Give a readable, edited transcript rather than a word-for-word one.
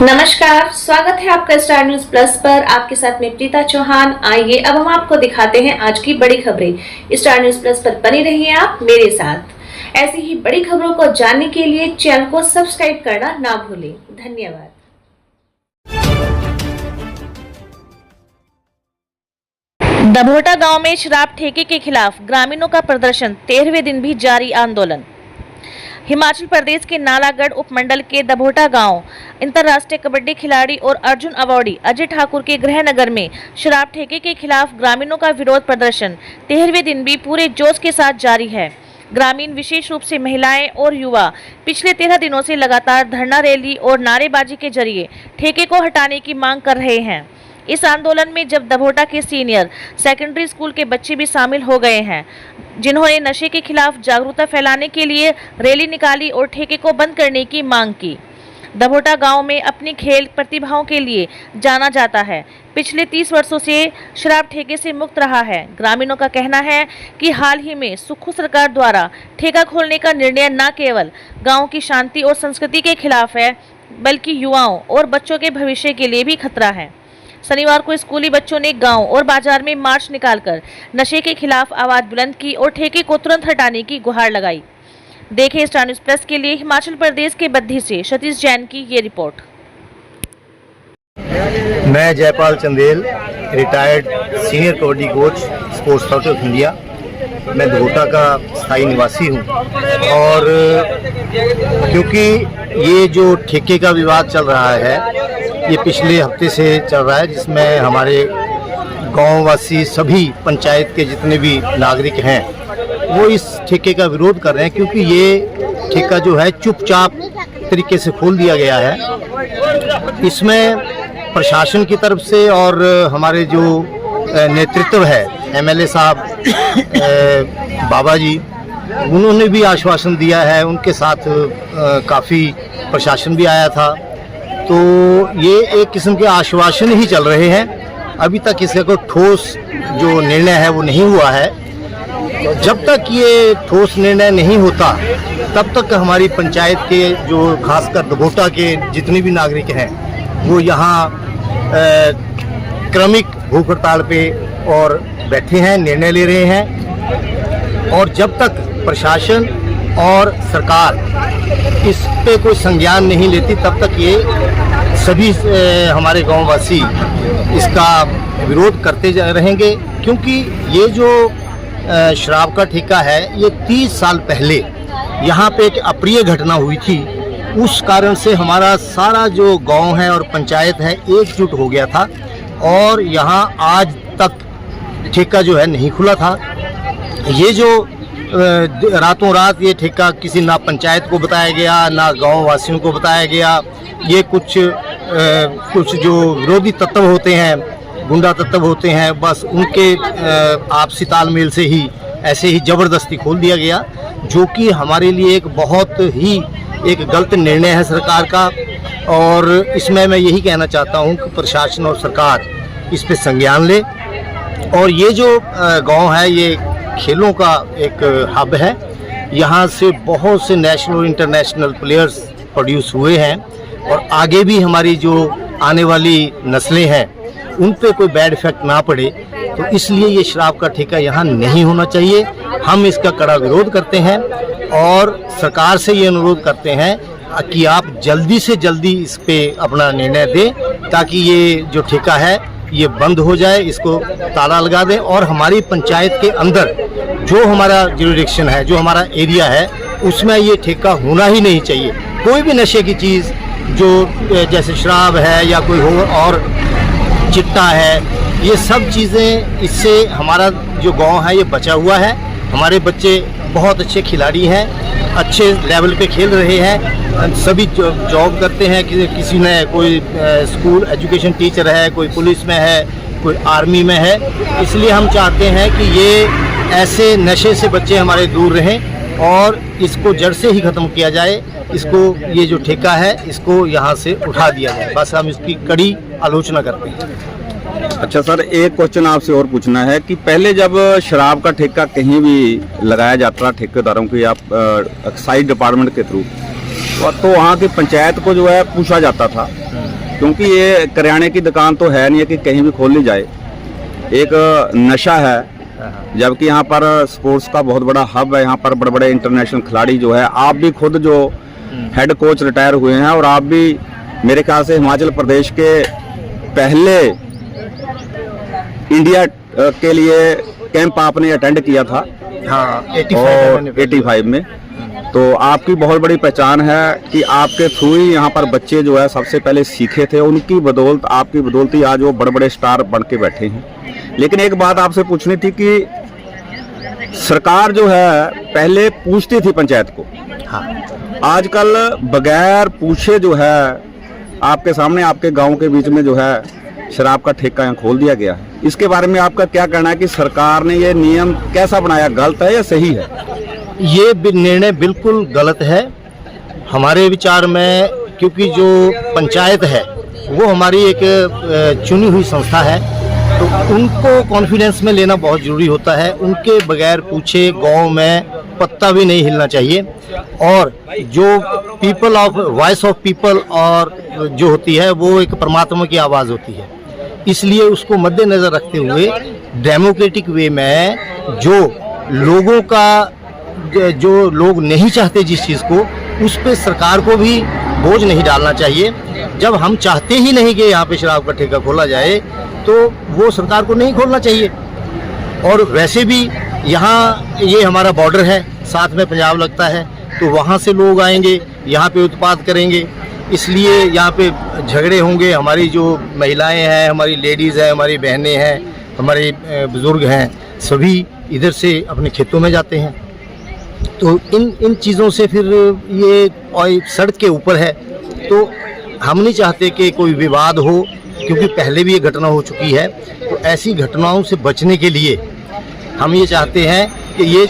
नमस्कार, स्वागत है आपका स्टार न्यूज प्लस पर। आपके साथ में प्रीता चौहान। आइए अब हम आपको दिखाते हैं आज की बड़ी खबरें। स्टार न्यूज प्लस पर बने रहिए आप मेरे साथ। ऐसी ही बड़ी खबरों को जानने के लिए चैनल को सब्सक्राइब करना ना भूलें। धन्यवाद। दभोटा गांव में शराब ठेके के खिलाफ ग्रामीणों का प्रदर्शन, 13वें दिन भी जारी आंदोलन। हिमाचल प्रदेश के नालागढ़ उपमंडल के दभोटा गांव अंतर्राष्ट्रीय कबड्डी खिलाड़ी और अर्जुन अवार्डी अजय ठाकुर के गृहनगर में शराब ठेके के खिलाफ ग्रामीणों का विरोध प्रदर्शन 13वें दिन भी पूरे जोश के साथ जारी है। ग्रामीण, विशेष रूप से महिलाएं और युवा, पिछले 13 दिनों से लगातार धरना रैली और नारेबाजी के जरिए ठेके को हटाने की मांग कर रहे हैं। इस आंदोलन में जब दभोटा के सीनियर सेकेंडरी स्कूल के बच्चे भी शामिल हो गए हैं, जिन्होंने नशे के खिलाफ जागरूकता फैलाने के लिए रैली निकाली और ठेके को बंद करने की मांग की। दभोटा गांव में अपनी खेल प्रतिभाओं के लिए जाना जाता है। पिछले 30 वर्षों से शराब ठेके से मुक्त रहा है। ग्रामीणों का कहना है कि हाल ही में सुक्खू सरकार द्वारा ठेका खोलने का निर्णय न केवल गांव की शांति और संस्कृति के खिलाफ है, बल्कि युवाओं और बच्चों के भविष्य के लिए भी खतरा है। शनिवार को स्कूली बच्चों ने गांव और बाजार में मार्च निकालकर नशे के खिलाफ आवाज बुलंद की और ठेके को तुरंत हटाने की गुहार लगाई। देखें स्टार न्यूज प्लस के लिए हिमाचल प्रदेश के बद्दी से सतीश जैन की ये रिपोर्ट। मैं Jaipal Chandel, retired senior kabaddi coach, sports authority of India. मैं दभोटा का स्थायी निवासी हूँ और क्योंकि ये जो ठेके का विवाद चल रहा है ये पिछले हफ्ते से चल रहा है, जिसमें हमारे गांववासी सभी पंचायत के जितने भी नागरिक हैं वो इस ठेके का विरोध कर रहे हैं, क्योंकि ये ठेका जो है चुपचाप तरीके से खोल दिया गया है। इसमें प्रशासन की तरफ से और हमारे जो नेतृत्व है, एमएलए साहब बाबा जी, उन्होंने भी आश्वासन दिया है। उनके साथ काफ़ी प्रशासन भी आया था। तो ये एक किस्म के आश्वासन ही चल रहे हैं। अभी तक इसका कोई ठोस जो निर्णय है वो नहीं हुआ है। तो जब तक ये ठोस निर्णय नहीं होता तब तक हमारी पंचायत के जो खासकर दभोटा के जितने भी नागरिक हैं वो यहाँ क्रमिक भूख हड़ताल पे और बैठे हैं, निर्णय ले रहे हैं। और जब तक प्रशासन और सरकार इस पे कोई संज्ञान नहीं लेती तब तक ये सभी हमारे गांववासी इसका विरोध करते रहेंगे। क्योंकि ये जो शराब का ठेका है ये 30 साल पहले यहाँ पे एक अप्रिय घटना हुई थी। उस कारण से हमारा सारा जो गांव है और पंचायत है एकजुट हो गया था और यहाँ आज तक ठेका जो है नहीं खुला था। ये जो रातों रात ये ठेका किसी ना पंचायत को बताया गया ना गांव वासियों को बताया गया। ये कुछ जो विरोधी तत्व होते हैं, गुंडा तत्व होते हैं, बस उनके आपसी तालमेल से ही ऐसे ही ज़बरदस्ती खोल दिया गया, जो कि हमारे लिए एक बहुत ही एक गलत निर्णय है सरकार का। और इसमें मैं यही कहना चाहता हूँ कि प्रशासन और सरकार इस पे संज्ञान ले। और ये जो गांव है ये खेलों का एक हब है। यहाँ से बहुत से नेशनल और इंटरनेशनल प्लेयर्स प्रोड्यूस हुए हैं और आगे भी हमारी जो आने वाली नस्लें हैं उन पे कोई बैड इफेक्ट ना पड़े। तो इसलिए ये शराब का ठेका यहाँ नहीं होना चाहिए। हम इसका कड़ा विरोध करते हैं और सरकार से ये अनुरोध करते हैं कि आप जल्दी से जल्दी इस पे अपना निर्णय दें ताकि ये जो ठेका है ये बंद हो जाए, इसको ताला लगा दें। और हमारी पंचायत के अंदर जो हमारा जुरिडिक्शन है, जो हमारा एरिया है, उसमें ये ठेका होना ही नहीं चाहिए। कोई भी नशे की चीज़ जो जैसे शराब है या कोई हो और चिट्टा है, ये सब चीज़ें, इससे हमारा जो गांव है ये बचा हुआ है। हमारे बच्चे बहुत अच्छे खिलाड़ी हैं, अच्छे लेवल पे खेल रहे हैं, सभी जॉब करते हैं। किसी ने कोई स्कूल एजुकेशन टीचर है, कोई पुलिस में है, कोई आर्मी में है। इसलिए हम चाहते हैं कि ये ऐसे नशे से बच्चे हमारे दूर रहें और इसको जड़ से ही ख़त्म किया जाए। इसको ये जो ठेका है इसको यहाँ से उठा दिया जाए। बस हम इसकी कड़ी आलोचना करते हैं। अच्छा सर, एक क्वेश्चन आपसे और पूछना है कि पहले जब शराब का ठेका कहीं भी लगाया जाता था ठेकेदारों की या एक्साइज डिपार्टमेंट के थ्रू, तो वहाँ की पंचायत को जो है पूछा जाता था क्योंकि ये करियाने की दुकान तो है नहीं है कि कहीं भी खोल ली जाए, एक नशा है। जबकि यहाँ पर स्पोर्ट्स का बहुत बड़ा हब है, यहाँ पर बड़े बड़े इंटरनेशनल खिलाड़ी जो है, आप भी खुद जो हेड कोच रिटायर हुए हैं और आप भी मेरे ख्याल से हिमाचल प्रदेश के पहले इंडिया के लिए कैंप आपने अटेंड किया था। हाँ, और 85 में, तो आपकी बहुत बड़ी पहचान है कि आपके थ्रू ही यहाँ पर बच्चे जो है सबसे पहले सीखे थे, उनकी बदौलत, आपकी बदौलत ही आज वो बड़े बड़े स्टार बन के बैठे हैं। लेकिन एक बात आपसे पूछनी थी कि सरकार जो है पहले पूछती थी पंचायत को, हाँ, आजकल बगैर पूछे जो है आपके सामने, आपके गांव के बीच में जो है शराब का ठेका यहाँ खोल दिया गया है। इसके बारे में आपका क्या कहना है कि सरकार ने ये नियम कैसा बनाया, गलत है या सही है? ये निर्णय बिल्कुल गलत है हमारे विचार में, क्योंकि जो पंचायत है वो हमारी एक चुनी हुई संस्था है, तो उनको कॉन्फिडेंस में लेना बहुत ज़रूरी होता है। उनके बगैर पूछे गांव में पत्ता भी नहीं हिलना चाहिए। और जो people of voice of people और जो होती है वो एक परमात्मा की आवाज़ होती है, इसलिए उसको मद्देनज़र रखते हुए डेमोक्रेटिक वे में जो लोगों का, जो लोग नहीं चाहते जिस चीज़ को, उस पर सरकार को भी बोझ नहीं डालना चाहिए। जब हम चाहते ही नहीं कि यहाँ पे शराब का ठेका खोला जाए तो वो सरकार को नहीं खोलना चाहिए। और वैसे भी यहाँ ये हमारा बॉर्डर है, साथ में पंजाब लगता है, तो वहाँ से लोग आएंगे, यहाँ पे उत्पाद करेंगे, इसलिए यहाँ पे झगड़े होंगे। हमारी जो महिलाएं हैं, हमारी लेडीज़ हैं, हमारी बहनें हैं, हमारे बुज़ुर्ग हैं, सभी इधर से अपने खेतों में जाते हैं। तो इन चीज़ों से फिर ये और सड़क के ऊपर है, तो हम नहीं चाहते कि कोई विवाद हो, क्योंकि पहले भी ये घटना हो चुकी है। तो ऐसी घटनाओं से बचने के लिए हम ये चाहते हैं कि ये